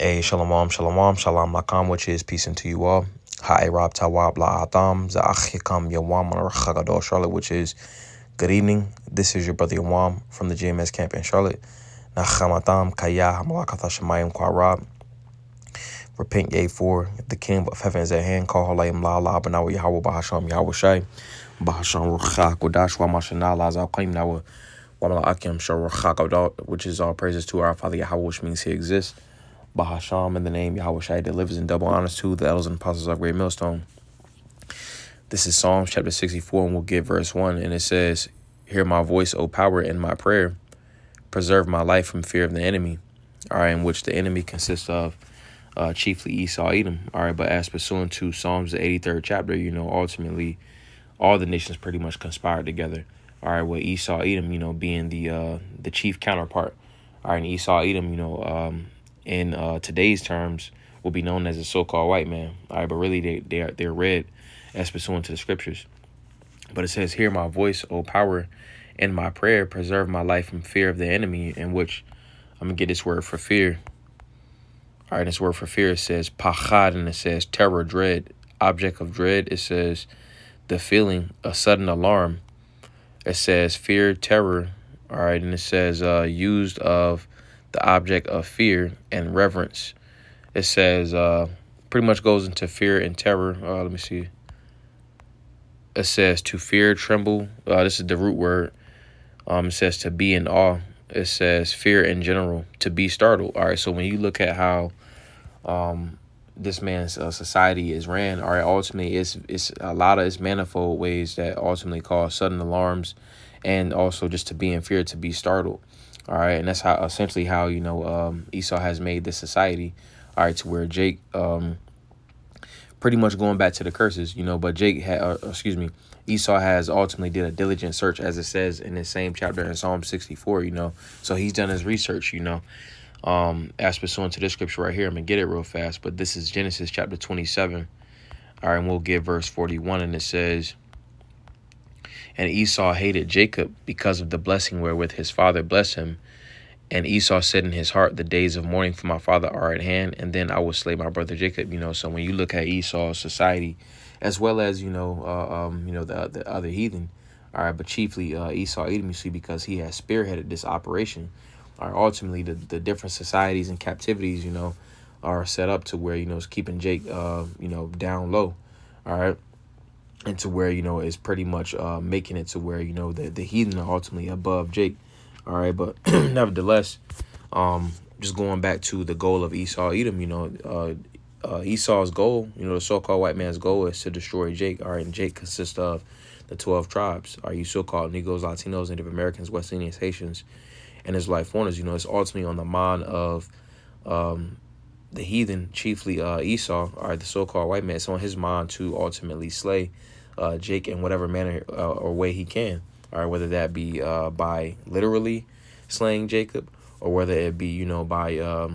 A shalom, shalom, shalom lakam, which is peace unto you all. Ha'erab tawab la'atam, za'achikam yawam al Charlotte, which is good evening. This is your brother Yawam from the GMS camp in Charlotte. Nachamatam kaya hamalakatha shemayim kwarab. Repent ye for the kingdom of heaven is at hand. Call halayim la'ala b'nawa Yahweh b'hasham Yahweh Shai. B'hasham ruchak kodash wa mashanah la'azal qaim nawa wa mala'akim shal ruchak, which is all praises to our Father Yahweh, which means he exists. Bahasham, in the name Yahweh Shai, delivers in double honors to the elders and apostles of Great Millstone. This is Psalms chapter 64, and we'll get verse 1, and it says, "Hear my voice, O power, in my prayer. Preserve my life from fear of the enemy." All right, in which the enemy consists of chiefly Esau, Edom. All right, but as pursuant to Psalms, the 83rd chapter, ultimately, all the nations pretty much conspired together. All right, with Esau, Edom, being the chief counterpart. All right, and Esau, Edom, in today's terms, will be known as the so-called white man. All right, but really they're read as pursuant to the scriptures. But it says, "Hear my voice, O power, in my prayer. Preserve my life from fear of the enemy," in which I'm gonna get this word for fear. All right, this word for fear, it says pachad, and it says terror, dread, object of dread. It says the feeling, a sudden alarm. It says fear, terror. All right, and it says used of the object of fear and reverence. It says pretty much goes into fear and terror. Let me see. It says to fear, tremble. This is the root word. It says to be in awe. It says fear in general, to be startled. All right, so when you look at how this man's society is ran, all right, ultimately it's a lot of its manifold ways that ultimately cause sudden alarms, and also just to be in fear, to be startled. All right, and that's how essentially how Esau has made this society, all right, to where Jake, pretty much going back to the curses, but Esau has ultimately did a diligent search, as it says in the same chapter in Psalm 64, so he's done his research, as pursuant to this scripture right here. I'm gonna get it real fast, but this is Genesis chapter 27, all right, and we'll get verse 41, and it says, "And Esau hated Jacob because of the blessing wherewith his father blessed him. And Esau said in his heart, the days of mourning for my father are at hand, and then I will slay my brother Jacob." So when you look at Esau's society, as well as the other heathen, all right, but chiefly Esau, Edom, you see, because he has spearheaded this operation. All right, ultimately the different societies and captivities, are set up to where it's keeping Jake down low. All right. And to where, is pretty much making it to where, the heathen are ultimately above Jake. All right. But nevertheless, just going back to the goal of Esau, Edom, Esau's goal, the so-called white man's goal is to destroy Jake. All right. And Jake consists of the 12 tribes. Are you so-called Negroes, Latinos, Native Americans, West Indians, Haitians, and Israelite foreigners? It's ultimately on the mind of the heathen, chiefly Esau, or the so-called white man. It's on his mind to ultimately slay Jake in whatever manner or way he can. All right, whether that be by literally slaying Jacob, or whether it be by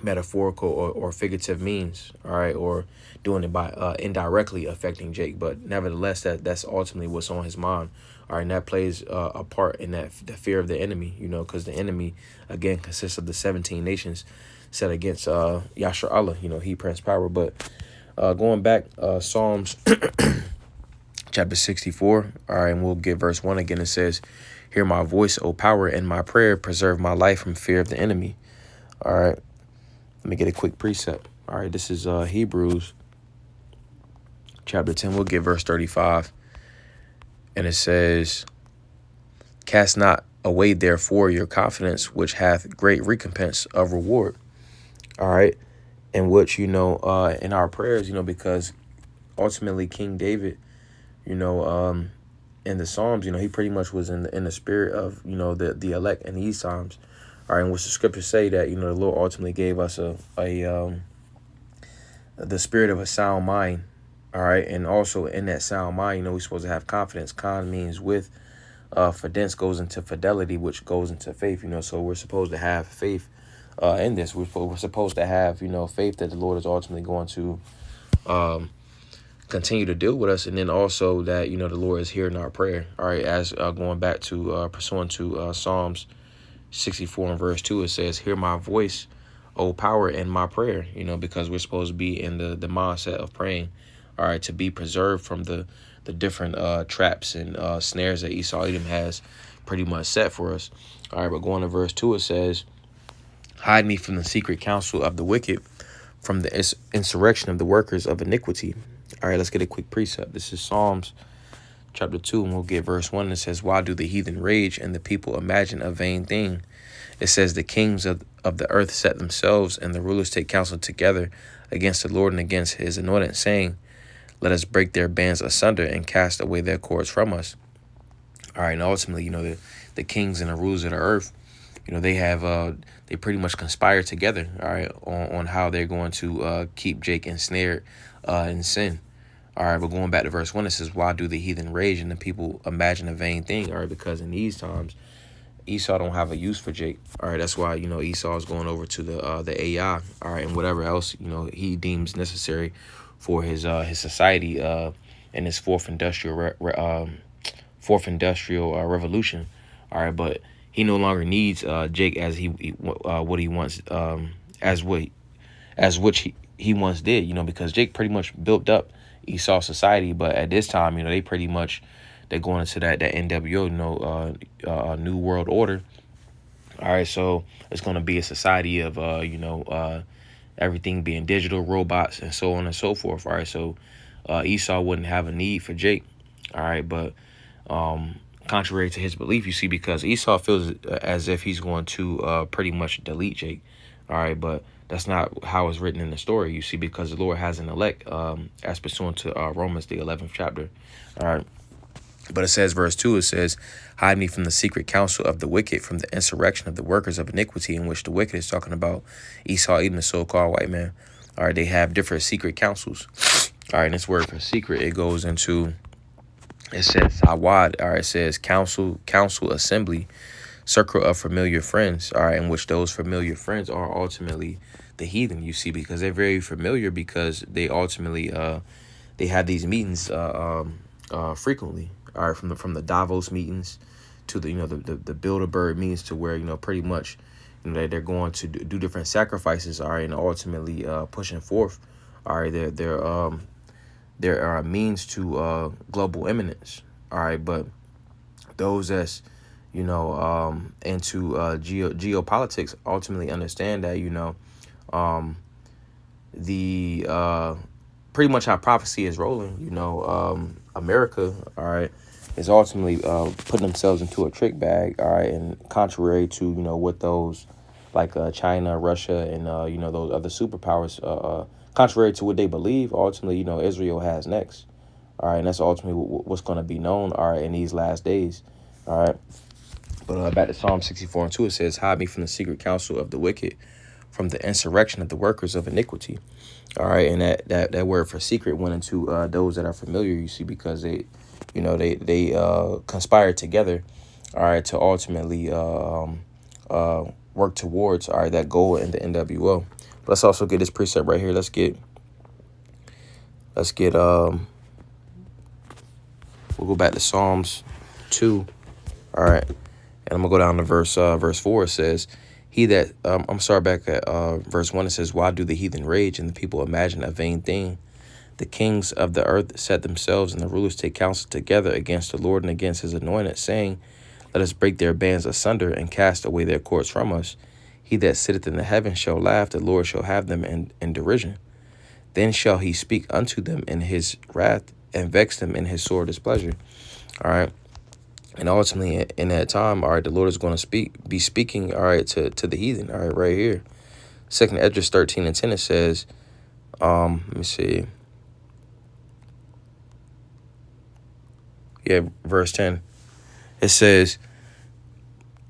metaphorical or figurative means. All right, or doing it by indirectly affecting Jake. But nevertheless, that's ultimately what's on his mind. All right, and that plays a part in the fear of the enemy. Because the enemy again consists of the 17 nations set against Yashar Allah. He Prince Power. But going back, Psalms chapter 64, all right, and we'll get verse 1 again. It says, "Hear my voice, O power, in my prayer. Preserve my life from fear of the enemy." All right, let me get a quick precept. All right, this is Hebrews chapter 10. We'll get verse 35. And it says, "Cast not away therefore your confidence, which hath great recompense of reward." All right, in which, in our prayers, because ultimately King David, in the Psalms, he pretty much was in the spirit of, the elect in these Psalms. All right, in which the scriptures say that, the Lord ultimately gave us the spirit of a sound mind. All right, and also in that sound mind, we're supposed to have confidence. Con means with. Fidence goes into fidelity, which goes into faith. So we're supposed to have faith in this. We're supposed to have, faith that the Lord is ultimately going to continue to deal with us, and then also that the Lord is hearing our prayer. All right, as going back to pursuant to Psalms 64 and verse 2, it says, "Hear my voice, power in my prayer, because we're supposed to be in the mindset of praying, all right, to be preserved from the different traps and snares that Esau Edom has pretty much set for us. All right, but going to verse 2, it says, hide me from the secret counsel of the wicked, from the insurrection of the workers of iniquity. All right, let's get a quick precept. This is Psalms chapter 2, and we'll get verse 1. It says, why do the heathen rage and the people imagine a vain thing? It says, the kings of the earth set themselves, and the rulers take counsel together against the Lord and against his anointed, saying, let us break their bands asunder and cast away their cords from us. All right, and ultimately, the kings and the rulers of the earth, they have they pretty much conspire together, all right, on how they're going to keep Jake ensnared in sin. All right, but going back to verse 1, it says, why do the heathen rage and the people imagine a vain thing? All right, because in these times, Esau don't have a use for Jake. All right, that's why, Esau is going over to the AI, all right, and whatever else, he deems necessary for his society and his fourth industrial revolution. All right, but he no longer needs Jake as what he wants as which he once did, because Jake pretty much built up Esau society, but at this time, they're going into that NWO, New World Order. All right, so it's going to be a society of everything being digital, robots, and so on and so forth. All right, so Esau wouldn't have a need for Jake. All right, but contrary to his belief, you see, because Esau feels as if he's going to pretty much delete Jake. All right, but that's not how it's written in the story, you see, because the Lord has an elect as pursuant to Romans, the 11th chapter. All right. But it says, verse 2, it says, hide me from the secret counsel of the wicked, from the insurrection of the workers of iniquity, in which the wicked is talking about Esau Edom, the so-called white man. All right, they have different secret counsels. All right, and this word for secret, it goes into, it says, Hawad. All right, it says council, assembly, circle of familiar friends. All right, in which those familiar friends are ultimately the heathen, you see, because they're very familiar, because they ultimately, they have these meetings frequently. All right, from the Davos meetings to the the Bilderberg meetings, to where pretty much they're going to do different sacrifices. All right, and ultimately pushing forth. All right, there are means to global eminence. All right, but those that's into geopolitics ultimately understand that the pretty much how prophecy is rolling. America, all right, is ultimately putting themselves into a trick bag, all right, and contrary to what those like China, Russia, and those other superpowers, contrary to what they believe, ultimately Israel has next, all right, and that's ultimately what's going to be known, all right, in these last days, all right. But back to Psalm 64 and 2, it says, hide me from the secret counsel of the wicked, from the insurrection of the workers of iniquity. All right, and that word for secret went into those that are familiar, you see, because they conspire together, all right, to ultimately work towards, all right, that goal in the NWO. But let's also get this precept right here. Let's get we'll go back to Psalms 2, all right, and I'm gonna go down to verse 4. It says, he that, I'm sorry, back at verse 1, it says, why do the heathen rage and the people imagine a vain thing? The kings of the earth set themselves, and the rulers take counsel together against the Lord and against his anointed, saying, let us break their bands asunder and cast away their cords from us. He that sitteth in the heavens shall laugh, the Lord shall have them in derision. Then shall he speak unto them in his wrath and vex them in his sore displeasure. All right. And ultimately, in that time, all right, the Lord is going to be speaking, all right, to the heathen, all right here. 2 Esdras 13 and 10, it says, let me see. Yeah, verse 10. It says,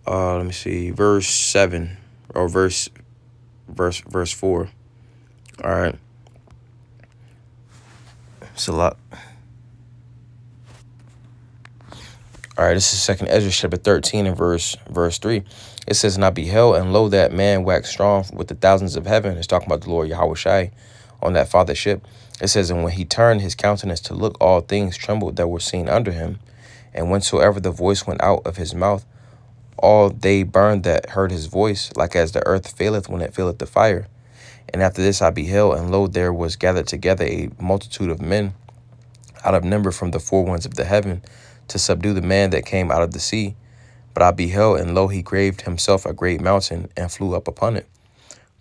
let me see, verse 7 or verse 4. All right. It's a lot. All right, this is 2 Esdras chapter 13 and verse 3. It says, and I beheld, and lo, that man waxed strong with the thousands of heaven. It's talking about the Lord Yahweh Shai on that father ship. It says, and when he turned his countenance to look, all things trembled that were seen under him. And whensoever the voice went out of his mouth, All they burned that heard his voice, like as the earth faileth when it faileth the fire. And after this I beheld, and lo, there was gathered together a multitude of men out of number from the four winds of the heaven, to subdue the man that came out of the sea. But I beheld, and lo, he graved himself a great mountain, and flew up upon it.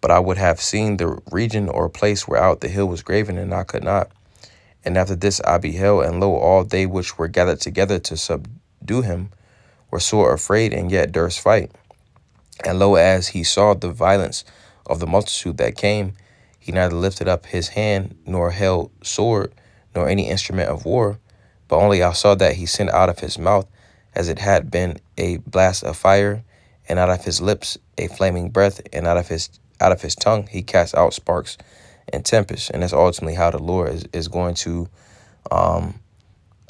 But I would have seen the region or place whereout the hill was graven, and I could not. And after this I beheld, and lo, all they which were gathered together to subdue him were sore afraid, and yet durst fight. And lo, as he saw the violence of the multitude that came, he neither lifted up his hand, nor held sword, nor any instrument of war, but only I saw that he sent out of his mouth, as it had been a blast of fire, and out of his lips a flaming breath, and out of his tongue he cast out sparks and tempests. And that's ultimately how the Lord is going to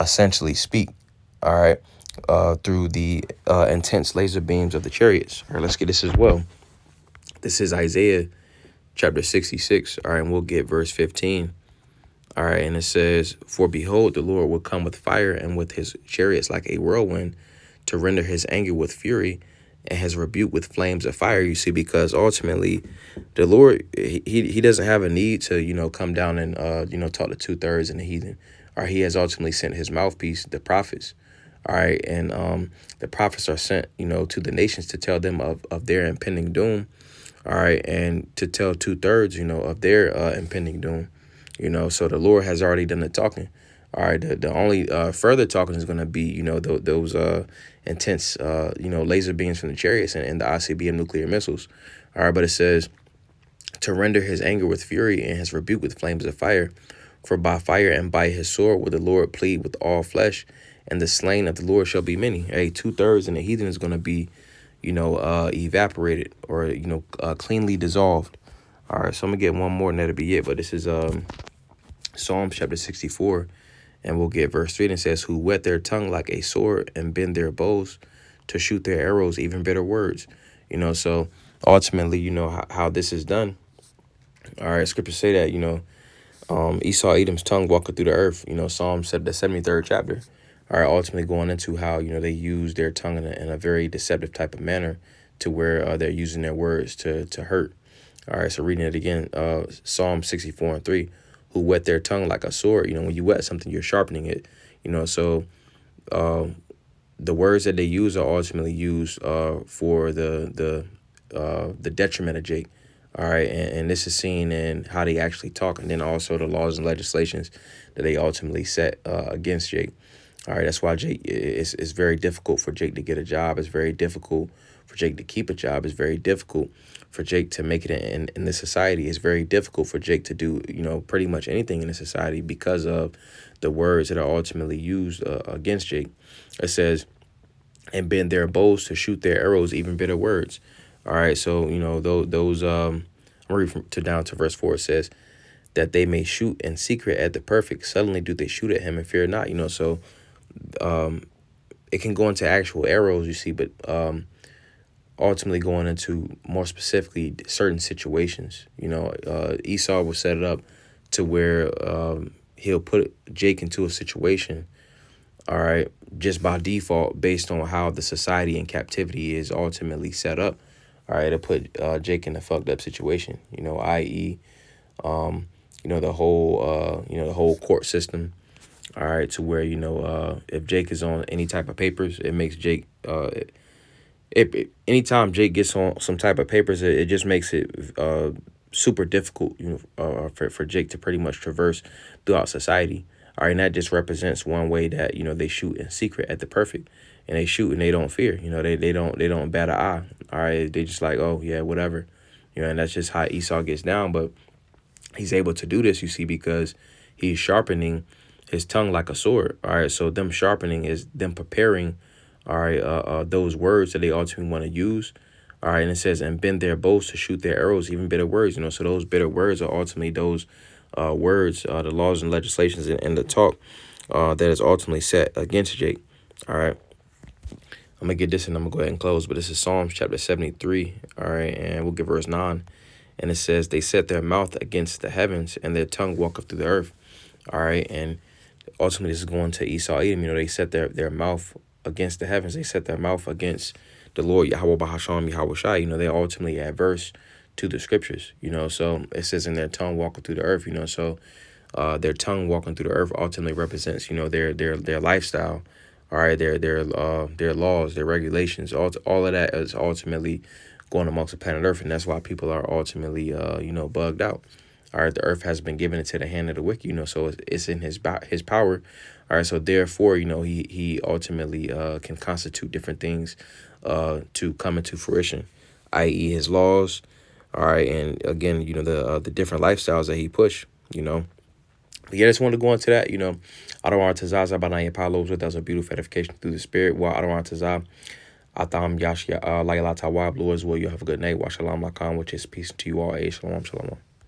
essentially speak, all right, through the intense laser beams of the chariots. All right, let's get this as well. This is Isaiah chapter 66, all right, and we'll get verse 15. All right, and it says, "For behold, the Lord will come with fire, and with his chariots like a whirlwind, to render his anger with fury, and his rebuke with flames of fire." You see, because ultimately, the Lord, he doesn't have a need to, come down and, talk to 2/3 and the heathen. Or he has ultimately sent his mouthpiece, the prophets. All right, and the prophets are sent, to the nations to tell them of their impending doom. All right, and to tell 2/3, of their impending doom. So the Lord has already done the talking. All right, the only further talking is going to be, those intense, laser beams from the chariots and the ICBM nuclear missiles. All right, but it says, to render his anger with fury and his rebuke with flames of fire. For by fire and by his sword will the Lord plead with all flesh, and the slain of the Lord shall be many. Hey, 2/3 and the heathen is going to be, evaporated or, cleanly dissolved. All right, so I'm going to get one more and that'll be it. But this is Psalms chapter 64, and we'll get verse 3. And it says, "Who whet their tongue like a sword, and bend their bows to shoot their arrows, even bitter words." So ultimately, how this is done. All right, scriptures say that, Esau Edom's tongue walking through the earth, Psalm said the 73rd chapter. All right, ultimately going into how, they use their tongue in a very deceptive type of manner, to where they're using their words to hurt. All right, so reading it again, Psalm 64:3, "Who whet their tongue like a sword." When you wet something, you're sharpening it. So the words that they use are ultimately used for the detriment of Jake. All right, and this is seen in how they actually talk, and then also the laws and legislations that they ultimately set against Jake. All right, that's why Jake, it's very difficult for Jake to get a job. It's very difficult for Jake to keep a job. It's very difficult for Jake to make it in this society. It's very difficult for Jake to do, pretty much anything in the society, because of the words that are ultimately used against Jake. It says, "And bend their bows to shoot their arrows, even bitter words." All right, so, those, I'm reading down to verse 4. It says, "That they may shoot in secret at the perfect, suddenly do they shoot at him and fear not." So it can go into actual arrows, you see, but ultimately going into more specifically certain situations. Esau will set it up to where he'll put Jake into a situation, all right, just by default, based on how the society in captivity is ultimately set up. All right, to put Jake in a fucked up situation, i.e., the whole court system. All right, to where, if Jake is on any type of papers, it makes Jake, anytime Jake gets on some type of papers, it just makes it super difficult, for Jake to pretty much traverse throughout society. All right, and that just represents one way that, they shoot in secret at the perfect, and they shoot and they don't fear, they don't bat an eye. All right, they just like, oh yeah, whatever, and that's just how Esau gets down. But he's able to do this, you see, because he's sharpening his tongue like a sword. All right, so them sharpening is them preparing, all right, those words that they ultimately want to use. All right, and it says, "And bend their bows to shoot their arrows, even bitter words." So those bitter words are ultimately those words, the laws and legislations and the talk that is ultimately set against Jake. All right, I'm gonna get this and I'm gonna go ahead and close. But this is Psalms chapter 73. All right, and we'll get verse 9. And it says, "They set their mouth against the heavens, and their tongue walketh through the earth." All right, and ultimately this is going to Esau Edom. They set their mouth against the heavens. They set their mouth against the Lord Yahweh Bahasham Yahweh Shai, they're ultimately adverse to the scriptures, so it says in their tongue walking through the earth, so their tongue walking through the earth ultimately represents, their lifestyle, all right, their laws, their regulations, all of that is ultimately going amongst the planet Earth, and that's why people are ultimately, bugged out. All right, the earth has been given into the hand of the wicked, so it's in his power. All right, so therefore, he ultimately can constitute different things to come into fruition, i.e. his laws. All right, and again, the different lifestyles that he pushed. But yeah, I just wanted to go into that. I don't want to Tazaz Abanaya Palos with us a beautiful edification through the spirit. Well, I don't want to Tazaz. Atam Yashya Layla Tawab, Lord as well. You have a good night. Wa shalom lakam, which is peace to you all. Shalom, shalom.